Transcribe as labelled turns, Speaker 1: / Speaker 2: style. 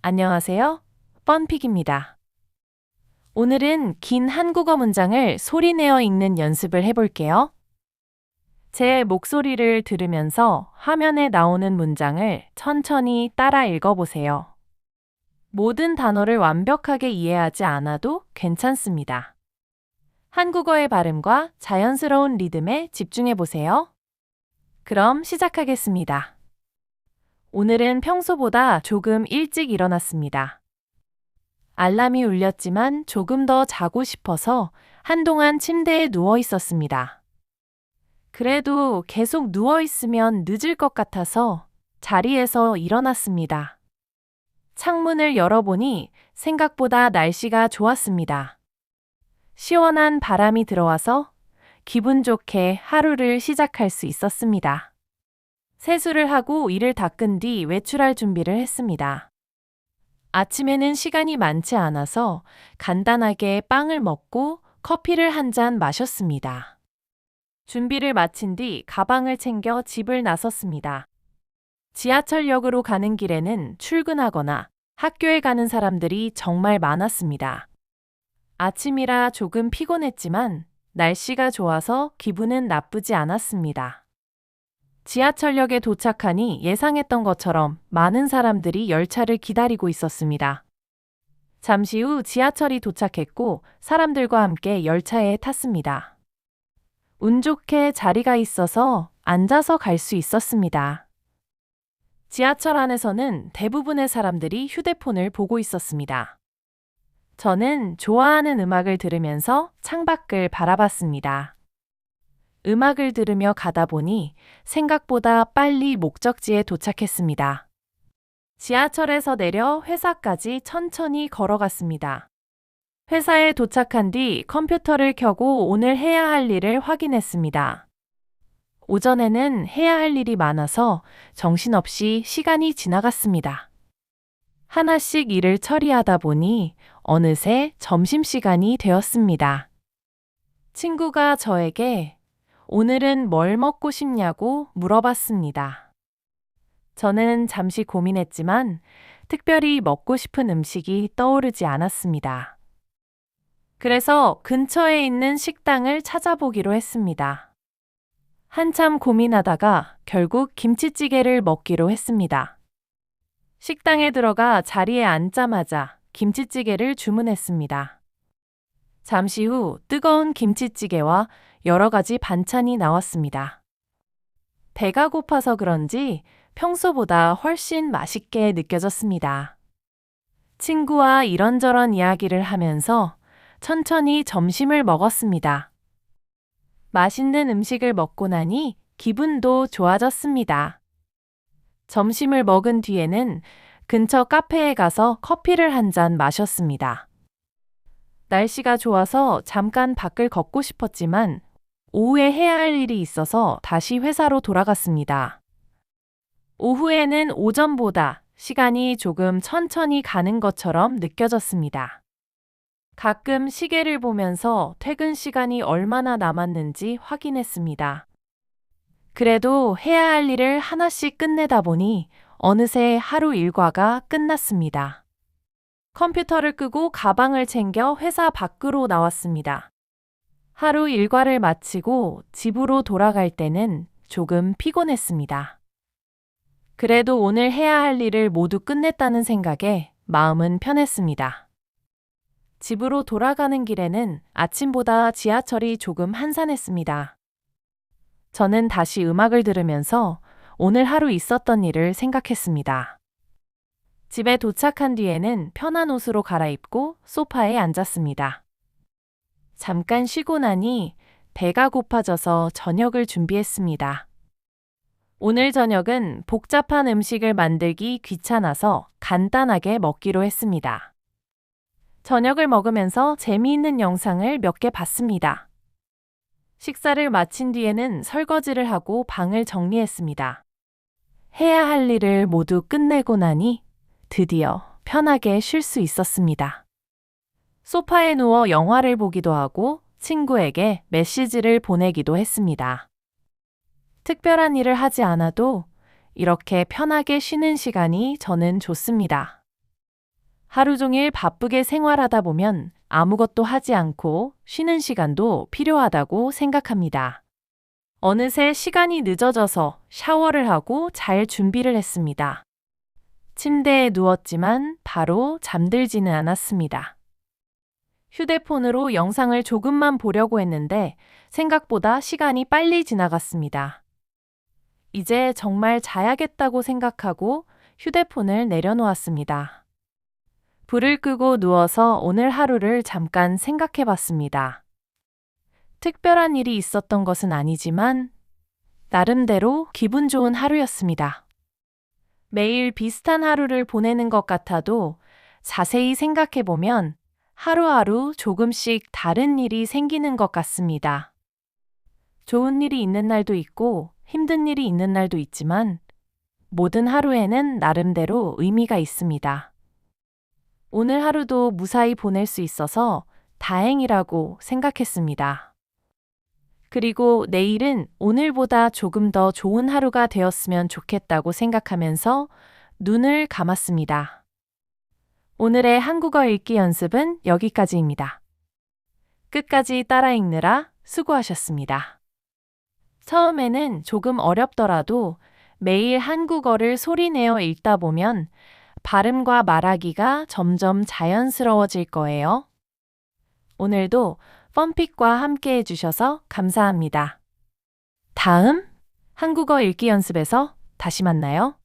Speaker 1: 안녕하세요. 뻔픽입니다. 오늘은 긴 한국어 문장을 소리내어 읽는 연습을 해볼게요. 제 목소리를 들으면서 화면에 나오는 문장을 천천히 따라 읽어보세요. 모든 단어를 완벽하게 이해하지 않아도 괜찮습니다. 한국어의 발음과 자연스러운 리듬에 집중해보세요. 그럼 시작하겠습니다. 오늘은 평소보다 조금 일찍 일어났습니다. 알람이 울렸지만 조금 더 자고 싶어서 한동안 침대에 누워 있었습니다. 그래도 계속 누워 있으면 늦을 것 같아서 자리에서 일어났습니다. 창문을 열어보니 생각보다 날씨가 좋았습니다. 시원한 바람이 들어와서 기분 좋게 하루를 시작할 수 있었습니다. 세수를 하고 이를 닦은 뒤 외출할 준비를 했습니다. 아침에는 시간이 많지 않아서 간단하게 빵을 먹고 커피를 한 잔 마셨습니다. 준비를 마친 뒤 가방을 챙겨 집을 나섰습니다. 지하철역으로 가는 길에는 출근하거나 학교에 가는 사람들이 정말 많았습니다. 아침이라 조금 피곤했지만 날씨가 좋아서 기분은 나쁘지 않았습니다. 지하철역에 도착하니 예상했던 것처럼 많은 사람들이 열차를 기다리고 있었습니다. 잠시 후 지하철이 도착했고 사람들과 함께 열차에 탔습니다. 운 좋게 자리가 있어서 앉아서 갈 수 있었습니다. 지하철 안에서는 대부분의 사람들이 휴대폰을 보고 있었습니다. 저는 좋아하는 음악을 들으면서 창밖을 바라봤습니다. 음악을 들으며 가다 보니 생각보다 빨리 목적지에 도착했습니다. 지하철에서 내려 회사까지 천천히 걸어갔습니다. 회사에 도착한 뒤 컴퓨터를 켜고 오늘 해야 할 일을 확인했습니다. 오전에는 해야 할 일이 많아서 정신없이 시간이 지나갔습니다. 하나씩 일을 처리하다 보니 어느새 점심시간이 되었습니다. 친구가 저에게 오늘은 뭘 먹고 싶냐고 물어봤습니다. 저는 잠시 고민했지만 특별히 먹고 싶은 음식이 떠오르지 않았습니다. 그래서 근처에 있는 식당을 찾아보기로 했습니다. 한참 고민하다가 결국 김치찌개를 먹기로 했습니다. 식당에 들어가 자리에 앉자마자 김치찌개를 주문했습니다. 잠시 후 뜨거운 김치찌개와 여러 가지 반찬이 나왔습니다. 배가 고파서 그런지 평소보다 훨씬 맛있게 느껴졌습니다. 친구와 이런저런 이야기를 하면서 천천히 점심을 먹었습니다. 맛있는 음식을 먹고 나니 기분도 좋아졌습니다. 점심을 먹은 뒤에는 근처 카페에 가서 커피를 한 잔 마셨습니다. 날씨가 좋아서 잠깐 밖을 걷고 싶었지만 오후에 해야 할 일이 있어서 다시 회사로 돌아갔습니다. 오후에는 오전보다 시간이 조금 천천히 가는 것처럼 느껴졌습니다. 가끔 시계를 보면서 퇴근 시간이 얼마나 남았는지 확인했습니다. 그래도 해야 할 일을 하나씩 끝내다 보니 어느새 하루 일과가 끝났습니다. 컴퓨터를 끄고 가방을 챙겨 회사 밖으로 나왔습니다. 하루 일과를 마치고 집으로 돌아갈 때는 조금 피곤했습니다. 그래도 오늘 해야 할 일을 모두 끝냈다는 생각에 마음은 편했습니다. 집으로 돌아가는 길에는 아침보다 지하철이 조금 한산했습니다. 저는 다시 음악을 들으면서 오늘 하루 있었던 일을 생각했습니다. 집에 도착한 뒤에는 편한 옷으로 갈아입고 소파에 앉았습니다. 잠깐 쉬고 나니 배가 고파져서 저녁을 준비했습니다. 오늘 저녁은 복잡한 음식을 만들기 귀찮아서 간단하게 먹기로 했습니다. 저녁을 먹으면서 재미있는 영상을 몇 개 봤습니다. 식사를 마친 뒤에는 설거지를 하고 방을 정리했습니다. 해야 할 일을 모두 끝내고 나니 드디어 편하게 쉴 수 있었습니다. 소파에 누워 영화를 보기도 하고 친구에게 메시지를 보내기도 했습니다. 특별한 일을 하지 않아도 이렇게 편하게 쉬는 시간이 저는 좋습니다. 하루 종일 바쁘게 생활하다 보면 아무것도 하지 않고 쉬는 시간도 필요하다고 생각합니다. 어느새 시간이 늦어져서 샤워를 하고 잘 준비를 했습니다. 침대에 누웠지만 바로 잠들지는 않았습니다. 휴대폰으로 영상을 조금만 보려고 했는데 생각보다 시간이 빨리 지나갔습니다. 이제 정말 자야겠다고 생각하고 휴대폰을 내려놓았습니다. 불을 끄고 누워서 오늘 하루를 잠깐 생각해 봤습니다. 특별한 일이 있었던 것은 아니지만 나름대로 기분 좋은 하루였습니다. 매일 비슷한 하루를 보내는 것 같아도 자세히 생각해 보면 하루하루 조금씩 다른 일이 생기는 것 같습니다. 좋은 일이 있는 날도 있고 힘든 일이 있는 날도 있지만 모든 하루에는 나름대로 의미가 있습니다. 오늘 하루도 무사히 보낼 수 있어서 다행이라고 생각했습니다. 그리고 내일은 오늘보다 조금 더 좋은 하루가 되었으면 좋겠다고 생각하면서 눈을 감았습니다. 오늘의 한국어 읽기 연습은 여기까지입니다. 끝까지 따라 읽느라 수고하셨습니다. 처음에는 조금 어렵더라도 매일 한국어를 소리내어 읽다 보면 발음과 말하기가 점점 자연스러워질 거예요. 오늘도 펀픽과 함께 해주셔서 감사합니다. 다음 한국어 읽기 연습에서 다시 만나요.